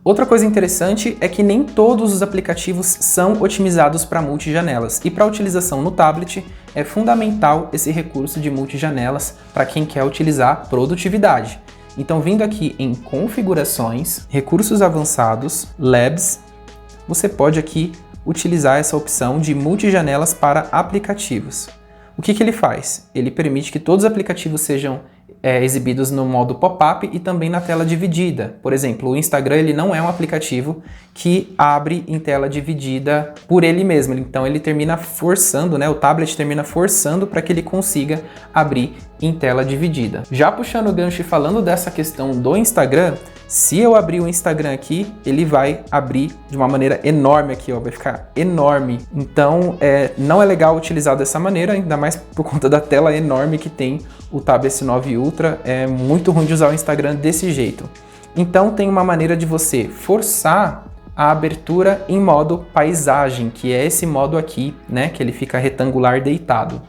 Outra coisa interessante é que nem todos os aplicativos são otimizados para multijanelas, e para utilização no tablet é fundamental esse recurso de multijanelas para quem quer utilizar produtividade. Então, vindo aqui em configurações, recursos avançados, labs, você pode aqui utilizar essa opção de multijanelas para aplicativos. O que ele faz? Ele permite que todos os aplicativos sejam exibidos no modo pop-up e também na tela dividida. Por exemplo, o Instagram ele não é um aplicativo que abre em tela dividida por ele mesmo. Então ele termina forçando, né? O tablet termina forçando para que ele consiga abrir em tela dividida. Já puxando o gancho e falando dessa questão do Instagram, se eu abrir o Instagram aqui, ele vai abrir de uma maneira enorme aqui, ó, vai ficar enorme. Então, não é legal utilizar dessa maneira, ainda mais por conta da tela enorme que tem o Tab S9 Ultra. É muito ruim de usar o Instagram desse jeito. Então, tem uma maneira de você forçar a abertura em modo paisagem, que é esse modo aqui, né, que ele fica retangular deitado.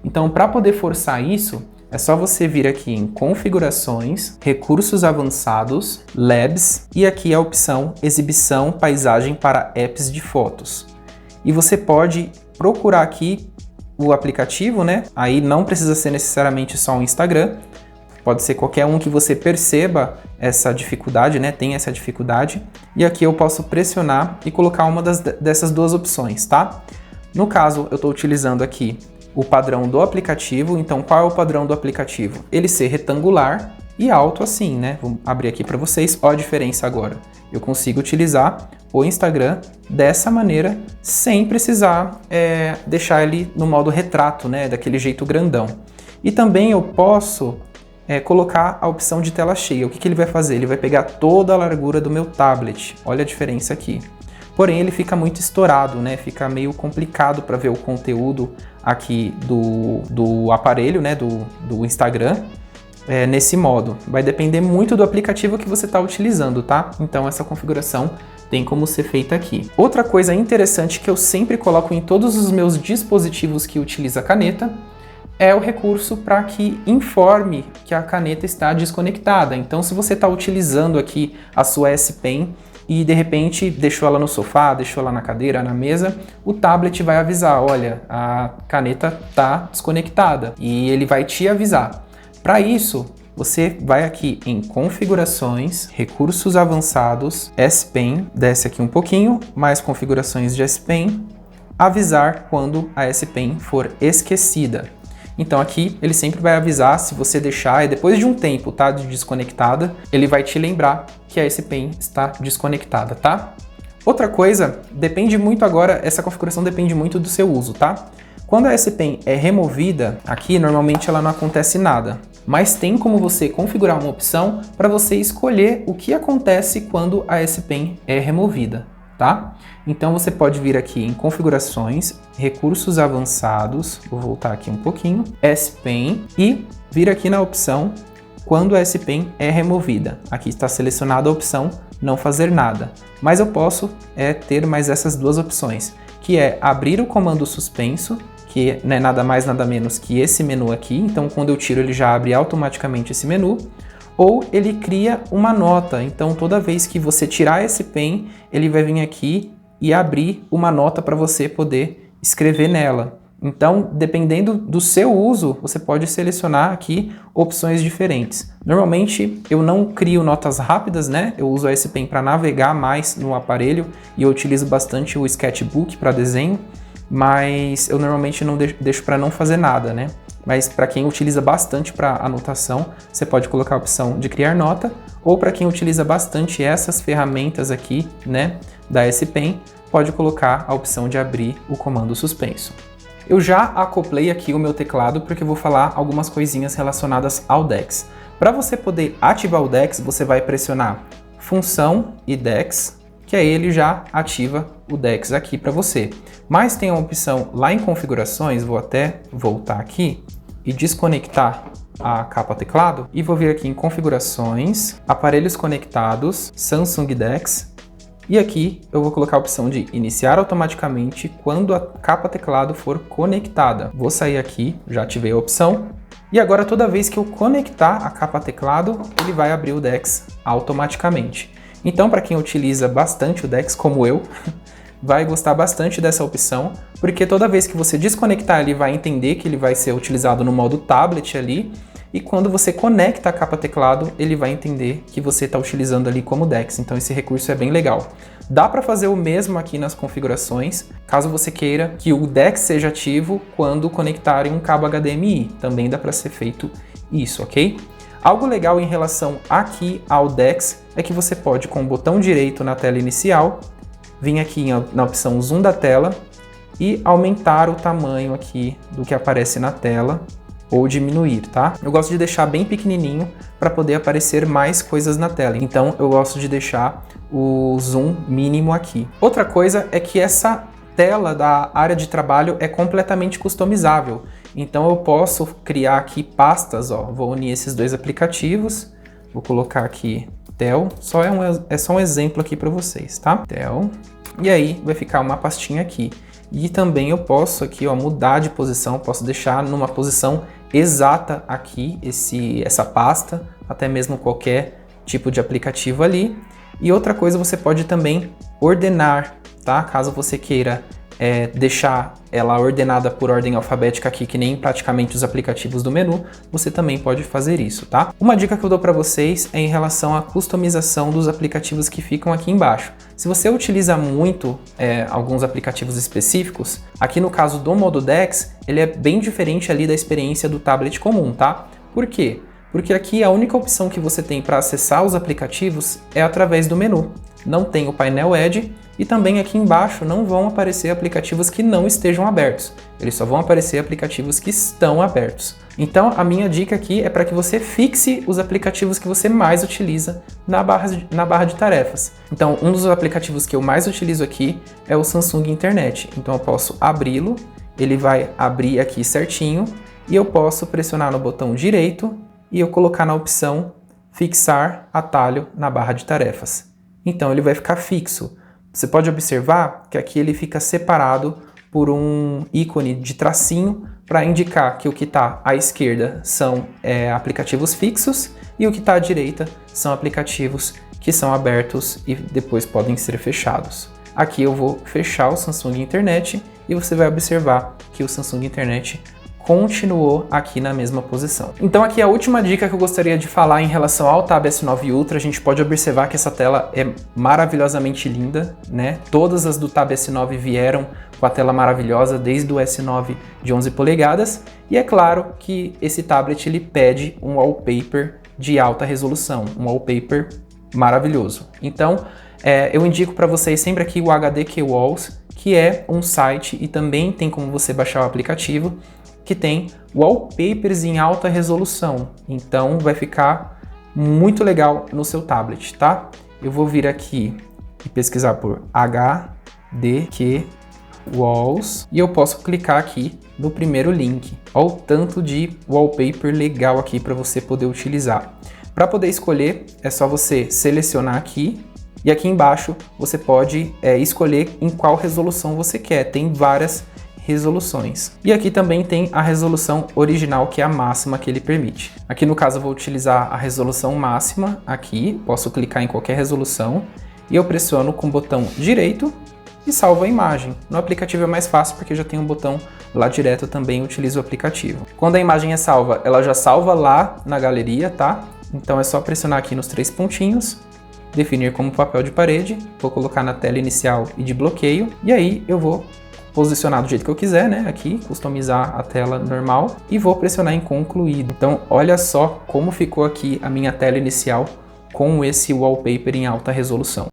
Então, para poder forçar isso, é só você vir aqui em configurações, recursos avançados, labs e aqui a opção exibição paisagem para apps de fotos. E você pode procurar aqui o aplicativo, né? Aí não precisa ser necessariamente só o Instagram, pode ser qualquer um que você perceba essa dificuldade, né? Tem essa dificuldade. E aqui eu posso pressionar e colocar uma dessas duas opções, tá? No caso, eu estou utilizando aqui o padrão do aplicativo. Então, qual é o padrão do aplicativo? Ele ser retangular e alto assim, né? Vou abrir aqui para vocês. Olha a diferença agora. Eu consigo utilizar o Instagram dessa maneira sem precisar deixar ele no modo retrato, né? Daquele jeito grandão. E também eu posso colocar a opção de tela cheia. O que ele vai fazer? Ele vai pegar toda a largura do meu tablet. Olha a diferença aqui. Porém, ele fica muito estourado, né? Fica meio complicado para ver o conteúdo aqui do aparelho, né? Do Instagram, nesse modo. Vai depender muito do aplicativo que você está utilizando, tá? Então, essa configuração tem como ser feita aqui. Outra coisa interessante que eu sempre coloco em todos os meus dispositivos que utilizam a caneta é o recurso para que informe que a caneta está desconectada. Então, se você está utilizando aqui a sua S Pen e de repente deixou ela no sofá, deixou ela na cadeira, na mesa, o tablet vai avisar, olha, a caneta está desconectada, e ele vai te avisar. Para isso, você vai aqui em configurações, recursos avançados, S Pen, desce aqui um pouquinho, mais configurações de S Pen, avisar quando a S Pen for esquecida. Então aqui ele sempre vai avisar se você deixar, e depois de um tempo, tá, de desconectada, ele vai te lembrar que a S Pen está desconectada, tá? Outra coisa, depende muito agora, essa configuração depende muito do seu uso, tá? Quando a S Pen é removida, aqui normalmente ela não acontece nada, mas tem como você configurar uma opção para você escolher o que acontece quando a S Pen é removida, tá? Então você pode vir aqui em configurações, recursos avançados, vou voltar aqui um pouquinho, S Pen, e vir aqui na opção quando a S Pen é removida. Aqui está selecionada a opção não fazer nada, mas eu posso ter mais essas duas opções, que é abrir o comando suspenso, que não é nada mais nada menos que esse menu aqui. Então quando eu tiro ele já abre automaticamente esse menu, ou ele cria uma nota. Então toda vez que você tirar a S Pen, ele vai vir aqui e abrir uma nota para você poder escrever nela. Então, dependendo do seu uso, você pode selecionar aqui opções diferentes. Normalmente, eu não crio notas rápidas, né? Eu uso a S Pen para navegar mais no aparelho e eu utilizo bastante o Sketchbook para desenho, mas eu normalmente não deixo para não fazer nada, né? Mas para quem utiliza bastante para anotação, você pode colocar a opção de criar nota, ou para quem utiliza bastante essas ferramentas aqui, né, da S Pen, pode colocar a opção de abrir o comando suspenso. Eu já acoplei aqui o meu teclado porque eu vou falar algumas coisinhas relacionadas ao DeX. Para você poder ativar o DeX, você vai pressionar função e DeX, que aí ele já ativa o DeX aqui para você. Mas tem uma opção lá em configurações, vou até voltar aqui e desconectar a capa teclado, e vou vir aqui em configurações, aparelhos conectados, Samsung DeX, e aqui eu vou colocar a opção de iniciar automaticamente quando a capa teclado for conectada. Vou sair aqui, já ativei a opção, e agora toda vez que eu conectar a capa teclado, ele vai abrir o DeX automaticamente. Então, para quem utiliza bastante o DeX, como eu, vai gostar bastante dessa opção, porque toda vez que você desconectar ele vai entender que ele vai ser utilizado no modo tablet ali, e quando você conecta a capa teclado, ele vai entender que você está utilizando ali como DeX, então esse recurso é bem legal. Dá para fazer o mesmo aqui nas configurações, caso você queira que o DeX seja ativo quando conectarem um cabo HDMI, também dá para ser feito isso, ok? Algo legal em relação aqui ao DeX é que você pode, com o botão direito na tela inicial, vir aqui na opção Zoom da tela e aumentar o tamanho aqui do que aparece na tela ou diminuir, tá? Eu gosto de deixar bem pequenininho para poder aparecer mais coisas na tela, então eu gosto de deixar o zoom mínimo aqui. Outra coisa é que essa tela da área de trabalho é completamente customizável, então eu posso criar aqui pastas, ó, vou unir esses dois aplicativos, vou colocar aqui Tel, é só um exemplo aqui para vocês, tá? Tel, e aí vai ficar uma pastinha aqui. E também eu posso aqui, ó, mudar de posição, posso deixar numa posição exata aqui essa pasta, até mesmo qualquer tipo de aplicativo ali. E outra coisa, você pode também ordenar, tá? Caso você queira deixar ela ordenada por ordem alfabética aqui, que nem praticamente os aplicativos do menu, você também pode fazer isso, tá? Uma dica que eu dou para vocês é em relação à customização dos aplicativos que ficam aqui embaixo. Se você utiliza muito alguns aplicativos específicos, aqui no caso do modo DeX, ele é bem diferente ali da experiência do tablet comum, tá? Por quê? Porque aqui a única opção que você tem para acessar os aplicativos é através do menu. Não tem o painel Edge e também aqui embaixo não vão aparecer aplicativos que não estejam abertos. Eles só vão aparecer aplicativos que estão abertos. Então a minha dica aqui é para que você fixe os aplicativos que você mais utiliza na barra de tarefas. Então um dos aplicativos que eu mais utilizo aqui é o Samsung Internet. Então eu posso abri-lo, ele vai abrir aqui certinho e eu posso pressionar no botão direito e eu colocar na opção fixar atalho na barra de tarefas. Então ele vai ficar fixo. Você pode observar que aqui ele fica separado por um ícone de tracinho para indicar que o que está à esquerda são aplicativos fixos e o que está à direita são aplicativos que são abertos e depois podem ser fechados. Aqui eu vou fechar o Samsung Internet e você vai observar que o Samsung Internet continuou aqui na mesma posição. Então aqui a última dica que eu gostaria de falar em relação ao Tab S9 Ultra, a gente pode observar que essa tela é maravilhosamente linda, né? Todas as do Tab S9 vieram com a tela maravilhosa, desde o S9 de 11 polegadas, e é claro que esse tablet ele pede um wallpaper de alta resolução, um wallpaper maravilhoso. Então eu indico para vocês sempre aqui o HD Keywalls, que é um site e também tem como você baixar o aplicativo, que tem wallpapers em alta resolução, então vai ficar muito legal no seu tablet, tá? Eu vou vir aqui e pesquisar por HD Keywalls e eu posso clicar aqui no primeiro link. Olha o tanto de wallpaper legal aqui para você poder utilizar. Para poder escolher, é só você selecionar aqui e aqui embaixo você pode escolher em qual resolução você quer. Tem várias resoluções. E aqui também tem a resolução original, que é a máxima que ele permite. Aqui no caso eu vou utilizar a resolução máxima aqui, posso clicar em qualquer resolução e eu pressiono com o botão direito e salvo a imagem. No aplicativo é mais fácil porque já tem um botão lá direto, também utilizo o aplicativo. Quando a imagem é salva, ela já salva lá na galeria, tá? Então é só pressionar aqui nos 3 pontinhos, definir como papel de parede, vou colocar na tela inicial e de bloqueio e aí eu vou posicionar do jeito que eu quiser, né? Aqui, customizar a tela normal e vou pressionar em concluído. Então, olha só como ficou aqui a minha tela inicial com esse wallpaper em alta resolução.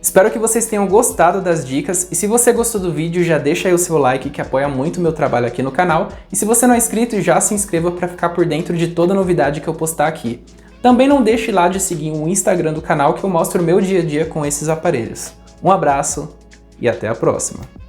Espero que vocês tenham gostado das dicas e se você gostou do vídeo já deixa aí o seu like que apoia muito o meu trabalho aqui no canal e se você não é inscrito já se inscreva para ficar por dentro de toda novidade que eu postar aqui. Também não deixe lá de seguir o Instagram do canal que eu mostro o meu dia a dia com esses aparelhos. Um abraço e até a próxima!